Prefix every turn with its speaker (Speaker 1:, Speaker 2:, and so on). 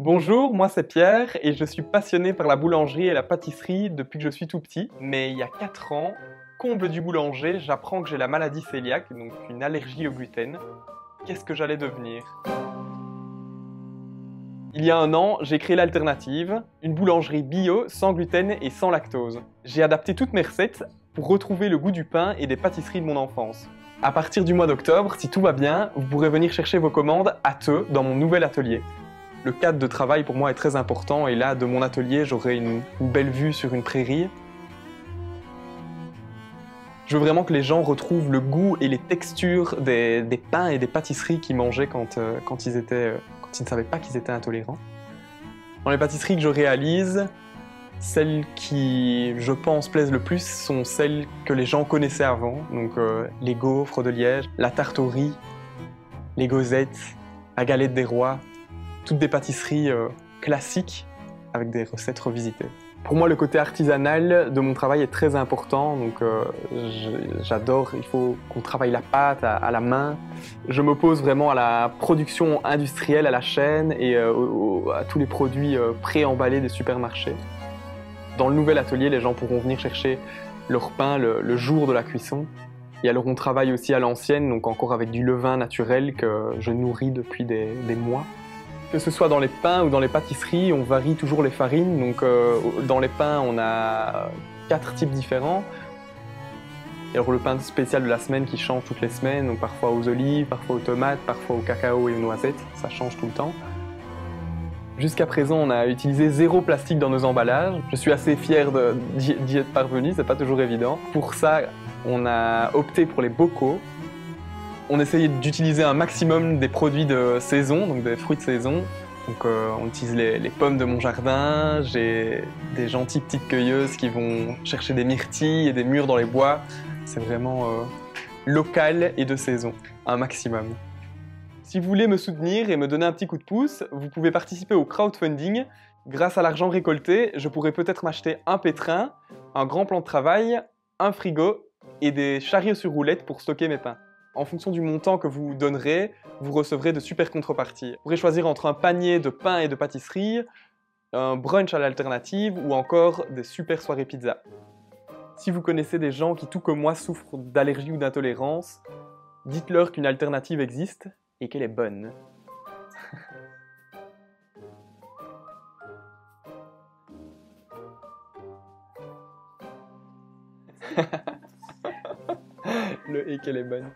Speaker 1: Bonjour, moi c'est Pierre et je suis passionné par la boulangerie et la pâtisserie depuis que je suis tout petit. Mais il y a 4 ans, comble du boulanger, j'apprends que j'ai la maladie cœliaque, donc une allergie au gluten. Qu'est-ce que j'allais devenir? Il y a un an, j'ai créé l'alternative, une boulangerie bio, sans gluten et sans lactose. J'ai adapté toutes mes recettes pour retrouver le goût du pain et des pâtisseries de mon enfance. À partir du mois d'octobre, si tout va bien, vous pourrez venir chercher vos commandes à Theux, dans mon nouvel atelier. Le cadre de travail pour moi est très important et là, de mon atelier, j'aurai une belle vue sur une prairie. Je veux vraiment que les gens retrouvent le goût et les textures des pains et des pâtisseries qu'ils mangeaient quand ils ne savaient pas qu'ils étaient intolérants. Dans les pâtisseries que je réalise, celles qui, je pense, plaisent le plus sont celles que les gens connaissaient avant. Donc les gaufres de Liège, la tarte au riz, les gauzettes, la galette des rois. Toutes des pâtisseries classiques avec des recettes revisitées. Pour moi, le côté artisanal de mon travail est très important, donc j'adore, il faut qu'on travaille la pâte à la main. Je m'oppose vraiment à la production industrielle, à la chaîne et à tous les produits pré-emballés des supermarchés. Dans le nouvel atelier, les gens pourront venir chercher leur pain le jour de la cuisson. Et alors on travaille aussi à l'ancienne, donc encore avec du levain naturel que je nourris depuis des mois. Que ce soit dans les pains ou dans les pâtisseries, on varie toujours les farines. Donc dans les pains, on a 4 types différents. Et alors le pain spécial de la semaine qui change toutes les semaines, donc parfois aux olives, parfois aux tomates, parfois au cacao et aux noisettes, ça change tout le temps. Jusqu'à présent, on a utilisé 0 plastique dans nos emballages. Je suis assez fier d'y être parvenu, c'est pas toujours évident. Pour ça, on a opté pour les bocaux. On essayait d'utiliser un maximum des produits de saison, donc des fruits de saison. Donc on utilise les pommes de mon jardin, j'ai des gentilles petites cueilleuses qui vont chercher des myrtilles et des mûres dans les bois. C'est vraiment local et de saison, un maximum. Si vous voulez me soutenir et me donner un petit coup de pouce, vous pouvez participer au crowdfunding. Grâce à l'argent récolté, je pourrais peut-être m'acheter un pétrin, un grand plan de travail, un frigo et des chariots sur roulettes pour stocker mes pains. En fonction du montant que vous donnerez, vous recevrez de super contreparties. Vous pourrez choisir entre un panier de pain et de pâtisserie, un brunch à l'alternative ou encore des super soirées pizza. Si vous connaissez des gens qui, tout comme moi, souffrent d'allergie ou d'intolérance, dites-leur qu'une alternative existe et qu'elle est bonne. Le et qu'elle est bonne.